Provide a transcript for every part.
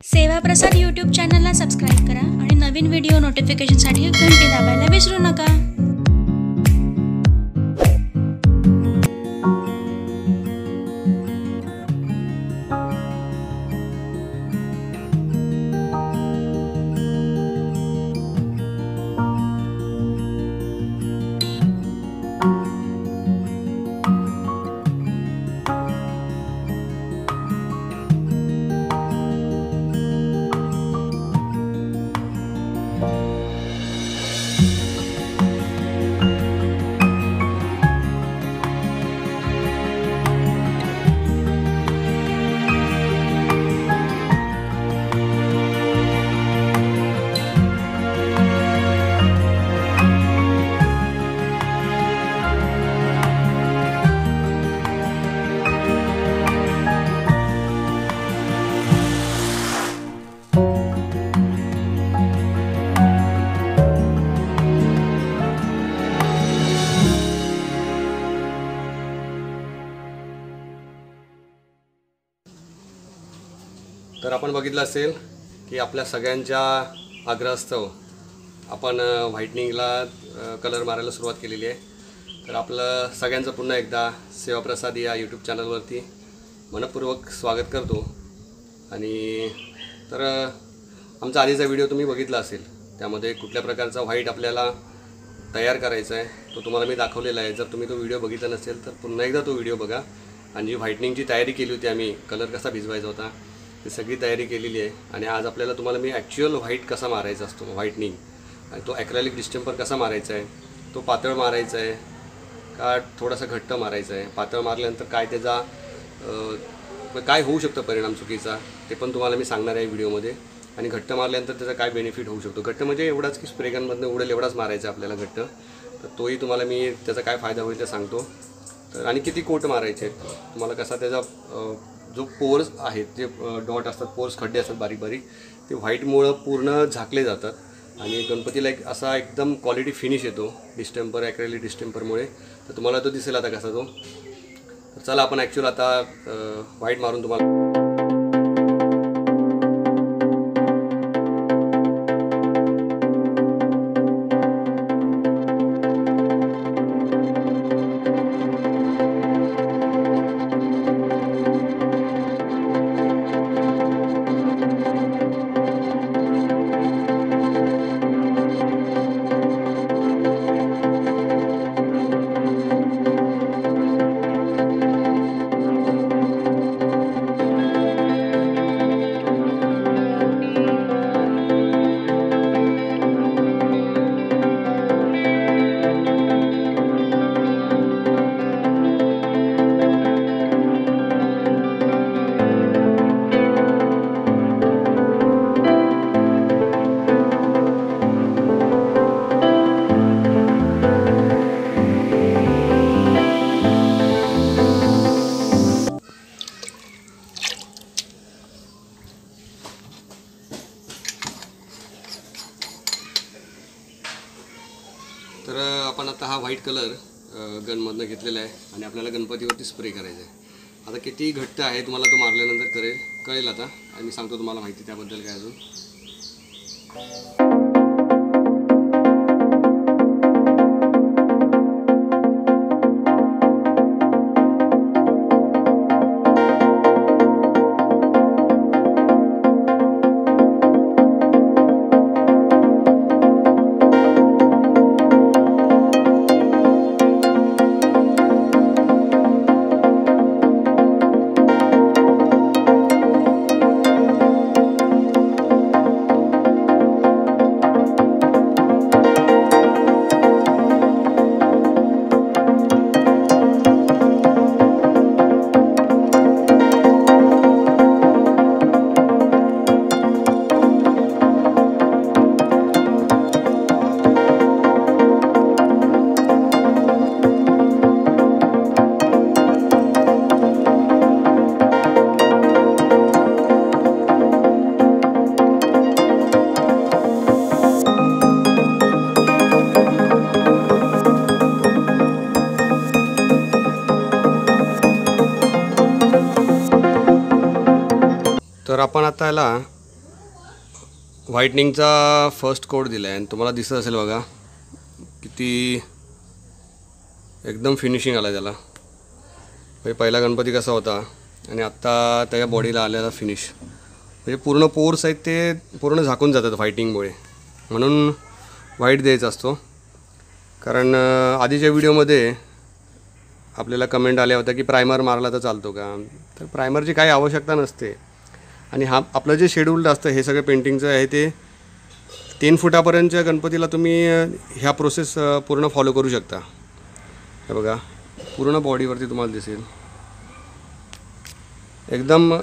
सेवा प्रसाद यूट्यूब चॅनलला सबस्क्राईब करा आणि नवीन व्हिडिओ नोटिफिकेशनसाठी घंटी दाबायला विसरू नका। तर आपण बघितलं असेल की आपल्या सगळ्यांच्या आग्रहास्तव आपण व्हाईटनिंगला कलर मारायला सुरुवात केलेली आहे। तर आपलं सगळ्यांचं पुन्हा एकदा सेवा प्रसाद या यूट्यूब चॅनलवरती मनपूर्वक स्वागत करतो। आणि तर आमचा आधीचा व्हिडिओ तुम्ही बघितला असेल, त्यामध्ये कुठल्या प्रकारचा व्हाईट आपल्याला तयार करायचा आहे तो तुम्हाला मी दाखवलेला आहे। जर तुम्ही तो व्हिडिओ बघितला नसेल तर पुन्हा एकदा तो व्हिडिओ बघा। आणि जी व्हाईटनिंगची तयारी केली होती आम्ही, कलर कसा भिजवायचा होता ती सगळी तयारी केलेली आहे। आणि आज आपल्याला तुम्हाला मी ॲक्च्युअल व्हाईट कसा मारायचा असतो व्हाईटनिंग, आणि तो ॲक्रेलिक डिस्टेंपर कसा मारायचा आहे, तो पातळ मारायचा आहे का थोडासा घट्ट मारायचा आहे, पातळ मारल्यानंतर काय त्याचा काय होऊ शकतं परिणाम चुकीचा ते पण तुम्हाला मी सांगणार आहे व्हिडिओमध्ये। आणि घट्ट मारल्यानंतर त्याचा काय बेनिफिट होऊ शकतो। घट्ट म्हणजे एवढाच की स्प्रे गनमधनं उडेल एवढाच मारायचा आपल्याला घट्ट, तर तोही तुम्हाला मी त्याचा काय फायदा होईल ते सांगतो। तर आणि किती कोट मारायचे आहेत तुम्हाला, कसा त्याचा जो पोर्स आहेत, जे डॉट असतात, पोर्स खड्डे असतात बारीक बारीक, ते व्हाईटमुळं पूर्ण झाकले जातात आणि गणपतीला एक असा एकदम क्वालिटी फिनिश येतो डिस्टेंपर, ॲक्रेलिक डिस्टेंपरमुळे। तर तुम्हाला तो दिसेल आता कसा तो। तर चला आपण ॲक्च्युअल आता व्हाईट मारून तुम्हाला तर आपण आता हा व्हाईट कलर गनमधनं घेतलेला आहे आणि आपल्याला गणपतीवरती स्प्रे करायचा आहे। आता किती घट्ट आहे तुम्हाला तो मारल्यानंतर कळेल आता, आणि मी सांगतो तुम्हाला माहिती त्याबद्दल काय अजून। तर आपण आता याला व्हाईटनिंगचा फर्स्ट कोट दिला आहे आणि तुम्हाला दिसत असेल बघा किती एकदम फिनिशिंग आला त्याला. म्हणजे पहिला गणपती कसा होता आणि आत्ता त्याच्या बॉडीला आलेला फिनिश, म्हणजे पूर्ण पोर्स आहेत ते पूर्ण झाकून जातात व्हाईटनिंगमुळे. म्हणून व्हाईट द्यायचा असतो. कारण आधीच्या व्हिडिओमध्ये आपल्याला कमेंट आल्या होत्या की प्रायमर मारला तर चालतो का, तर प्रायमरची काही आवश्यकता नसते. आणि हा आपलं जे शेड्यूल्ड असतं हे सगळं पेंटिंगचं आहे ते 3 फुटापर्यंतच्या गणपतीला तुम्ही ह्या प्रोसेस पूर्ण फॉलो करू शकता. हे बघा पूर्ण बॉडीवरती तुम्हाला दिसेल एकदम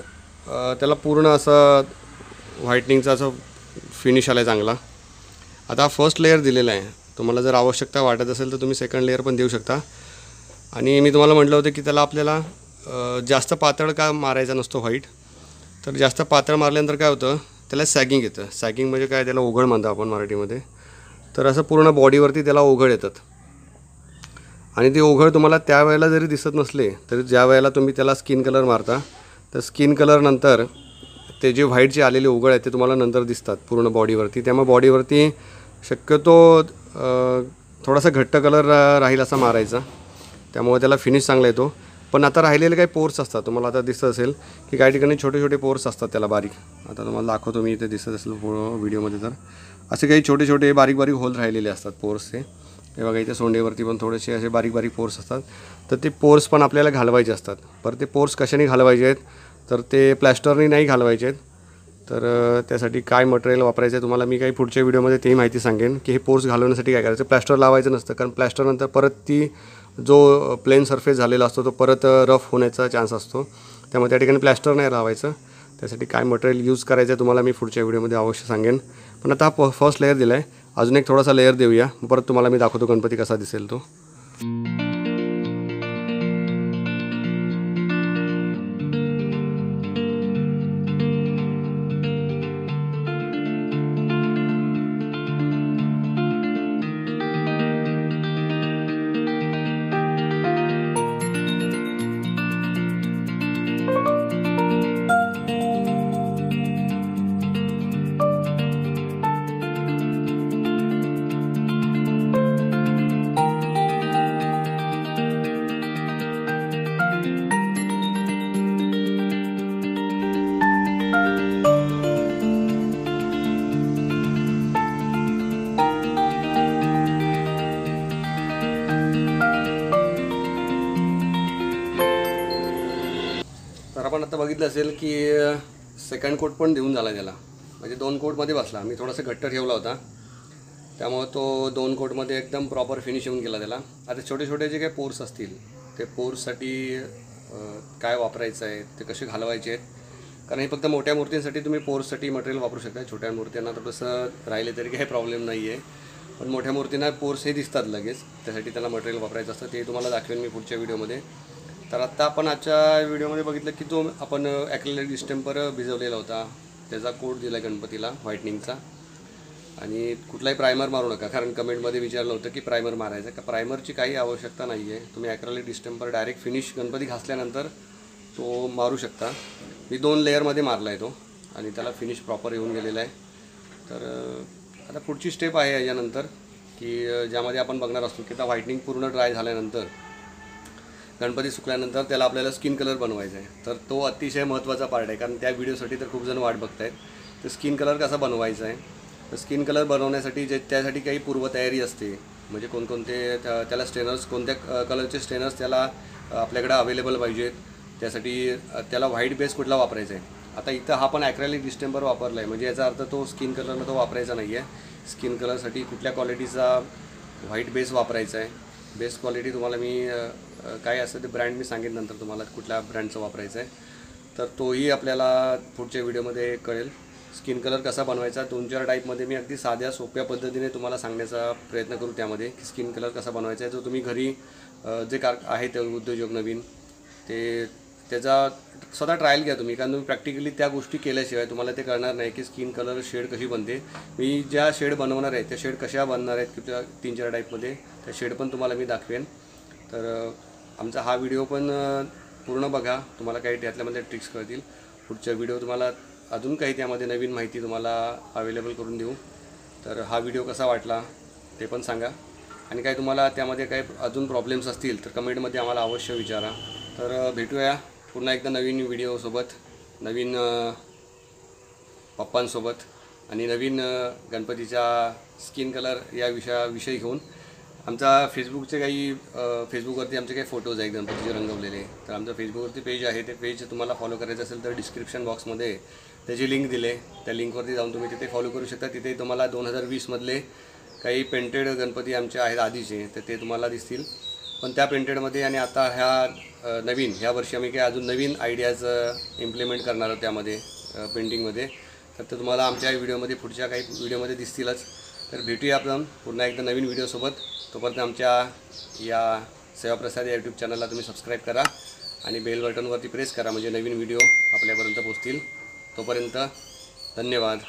त्याला पूर्ण असं व्हाईटनिंगचा असं फिनिश आला आहे चांगला. आता फर्स्ट लेअर दिलेला आहे, तुम्हाला जर आवश्यकता वाटत असेल तर तुम्ही सेकंड लेअर पण देऊ शकता. आणि मी तुम्हाला म्हटलं होतं की त्याला आपल्याला जास्त पातळ का मारायचा नसतो व्हाईट. तर जास्त पातळ मारल्यानंतर काय होतं त्याला सॅगिंग येतं. सॅगिंग म्हणजे काय, त्याला ओघळ म्हणतो आपण मराठीमध्ये. तर असं पूर्ण बॉडीवरती त्याला ओघळ येतात. आणि ते ओघळ तुम्हाला त्यावेळेला जरी दिसत नसले तरी ज्या वेळेला तुम्ही त्याला स्किन कलर मारता तर स्किन कलरनंतर ते जे व्हाईटचे आलेले ओघळ आहेत ते तुम्हाला नंतर दिसतात पूर्ण बॉडीवरती. त्यामुळे बॉडीवरती शक्यतो थोडासा घट्ट कलर राहील असा मारायचा, त्यामुळे त्याला फिनिश चांगला येतो. पण आता राहिलेले काही पोर्स असतात, तुम्हाला आता दिसत असेल की काही ठिकाणी छोटे छोटे पोर्स असतात त्याला बारीक. आता तुम्हाला दाखवतो मी, इथे दिसत असेल व्हिडिओमध्ये. तर असे काही छोटे छोटे बारीक बारीक होल राहिलेले असतात पोर्सचे. हे बघा इथे सोंडेवरती पण थोडेसे असे बारीक बारीक पोर्स असतात. तर ते पोर्स पण आपल्याला घालवायचे असतात. बरं ते पोर्स कशाने घालवायचे आहेत तर ते प्लॅस्टरने नाही घालवायचे आहेत. तर त्यासाठी काय मटेरियल वापरायचं आहे तुम्हाला मी काही पुढच्या व्हिडिओमध्ये तेही माहिती सांगेन की हे पोर्स घालवण्यासाठी काय करायचं. प्लॅस्टर लावायचं नसतं, कारण प्लॅस्टरनंतर परत ती जो प्लेन सरफेस झालेला असतो तो परत रफ होण्याचा चान्स असतो. त्यामुळे त्या ठिकाणी प्लॅस्टर नाही लावायचं. त्यासाठी काय मटेरियल यूज करायचं आहे तुम्हाला मी पुढच्या व्हिडिओमध्ये अवश्य सांगेन. पण आता हा फर्स्ट लेअर दिला आहे, अजून एक थोडासा लेअर देऊया, परत तुम्हाला मी दाखवतो गणपती कसा दिसेल तो. तर आपण आता बघितलं असेल की सेकंड कोट पण देऊन झाला त्याला, म्हणजे 2 कोटमध्ये बसला. मी थोडासा घट्ट ठेवला होता त्यामुळे तो 2 कोटमध्ये एकदम प्रॉपर फिनिश येऊन गेला त्याला. आता छोटे छोटे जे काही पोर्स असतील ते पोर्ससाठी काय वापरायचं आहे ते कसे घालवायचे आहेत, कारण हे फक्त मोठ्या मूर्तींसाठी तुम्ही पोर्ससाठी मटेरियल वापरू शकता. छोट्या मूर्त्यांना थोडंसं राहिले तरी काही प्रॉब्लेम नाही आहे, पण मोठ्या मूर्तींना पोर्स हे दिसतात लगेच, त्यासाठी त्याला मटेरियल वापरायचं असतं. ते तुम्हाला दाखवेन मी पुढच्या व्हिडिओमध्ये. तर आत्ता आपण आजच्या व्हिडिओमध्ये बघितलं की तो आपण ॲक्रेलिक डिस्टेम्पर भिजवलेला होता, त्याचा कोट दिला गणपतीला व्हाईटनिंगचा. आणि कुठलाही प्रायमर मारू नका, कारण कमेंटमध्ये विचारलं होतं की प्रायमर मारायचं का. प्रायमरची काही आवश्यकता नाही आहे, तुम्ही ॲक्रेलिक डिस्टेम्पर डायरेक्ट फिनिश गणपती घासल्यानंतर तो मारू शकता. मी 2 लेअरमध्ये मारला आहे तो आणि त्याला फिनिश प्रॉपर येऊन गेलेला आहे. तर आता पुढची स्टेप आहे याच्यानंतर की ज्यामध्ये आपण बघणार असतो की आता व्हाईटनिंग पूर्ण ड्राय झाल्यानंतर गणपती सुकल्यानंतर त्याला आपल्याला स्किन कलर बनवायचा आहे. तर तो अतिशय महत्त्वाचा पार्ट आहे, कारण त्या व्हिडिओसाठी तर खूप जण वाट बघत आहेत. तर स्किन कलर कसा बनवायचा आहे, तर स्किन कलर बनवण्यासाठी त्यासाठी काही पूर्वतयारी असते. म्हणजे कोणकोणते त्याला स्ट्रेनर्स, कोणत्या कलरचे स्ट्रेनर्स त्याला आपल्याकडे अवेलेबल पाहिजेत. त्यासाठी त्याला व्हाईट बेस कुठला वापरायचा आहे. आता इथं हा पण ॲक्रेलिक डिस्टेम्पर वापरला आहे, म्हणजे याचा अर्थ तो स्किन कलरनं तो वापरायचा नाही आहे. स्किन कलरसाठी कुठल्या क्वालिटीचा व्हाईट बेस वापरायचा आहे. बेस्ट क्वालिटी तुम्हाला मी काय असतं ते ब्रँड मी सांगेन नंतर तुम्हाला कुठल्या ब्रँडचं वापरायचं आहे. तर तोही आपल्याला पुढच्या व्हिडिओमध्ये कळेल. स्किन कलर कसा बनवायचा 2-4 टाईपमध्ये मी अगदी साध्या सोप्या पद्धतीने तुम्हाला सांगण्याचा प्रयत्न करू. त्यामध्ये की स्किन कलर कसा बनवायचा आहे, जो तुम्ही घरी जे आहेत उद्योजक नवीन ते त्याचा स्वतः ट्रायल घ्या तुम्ही, कारण तुम्ही प्रॅक्टिकली त्या गोष्टी केल्याशिवाय तुम्हाला ते कळणार नाही की स्किन कलर शेड कशी बनते. मी ज्या शेड बनवणार आहे त्या शेड कशा बनणार आहेत की 3-4 टाईपमध्ये त्या शेड पण तुम्हाला मी दाखवेन. तर आमचा हा व्हिडिओ पण पूर्ण बघा, तुम्हाला काही त्यातल्यामध्ये ट्रिक्स कळतील. पुढच्या व्हिडिओ तुम्हाला अजून काही त्यामध्ये नवीन माहिती तुम्हाला अवेलेबल करून देऊ. तर हा व्हिडिओ कसा वाटला ते पण सांगा आणि काही तुम्हाला त्यामध्ये काही अजून प्रॉब्लेम्स असतील तर कमेंटमध्ये आम्हाला अवश्य विचारा. तर भेटूया पुन्हा एकदा नवीन व्हिडिओसोबत, नवीन पप्पांसोबत आणि नवीन गणपतीच्या स्किन कलर या विषयी घेऊन. आमचा फेसबुकवरती आमचे काही फोटोज आहेत गणपतीचे रंगवलेले. तर आमचं फेसबुकवरती पेज आहे, ते पेज तुम्हाला फॉलो करायचं असेल तर डिस्क्रिप्शन बॉक्समध्ये त्याची लिंक दिले, त्या लिंकवरती जाऊन तुम्ही तिथे फॉलो करू शकता. तिथे तुम्हाला 2020मधले काही पेंटेड गणपती आमचे आहेत आधीचे, तर ते तुम्हाला दिसतील. पण त्या पेंटेडमध्ये आणि आता ह्या वर्षी आम्ही काही अजून नवीन आयडियाज इम्प्लिमेंट करणार आहोत त्यामध्ये पेंटिंगमध्ये. तर ते तुम्हाला आमच्या व्हिडिओमध्ये पुढच्या काही व्हिडिओमध्ये दिसतीलच. तर भेटूया आपण पुन्हा एकदा नवीन व्हिडिओसोबत. तोपर्यंत आमच्या या सेवाप्रसाद या यूट्यूब चॅनलला तुम्ही सबस्क्राईब करा आणि बेल बटनवरती प्रेस करा, म्हणजे नवीन व्हिडिओ आपल्यापर्यंत पोहोचतील. तोपर्यंत धन्यवाद.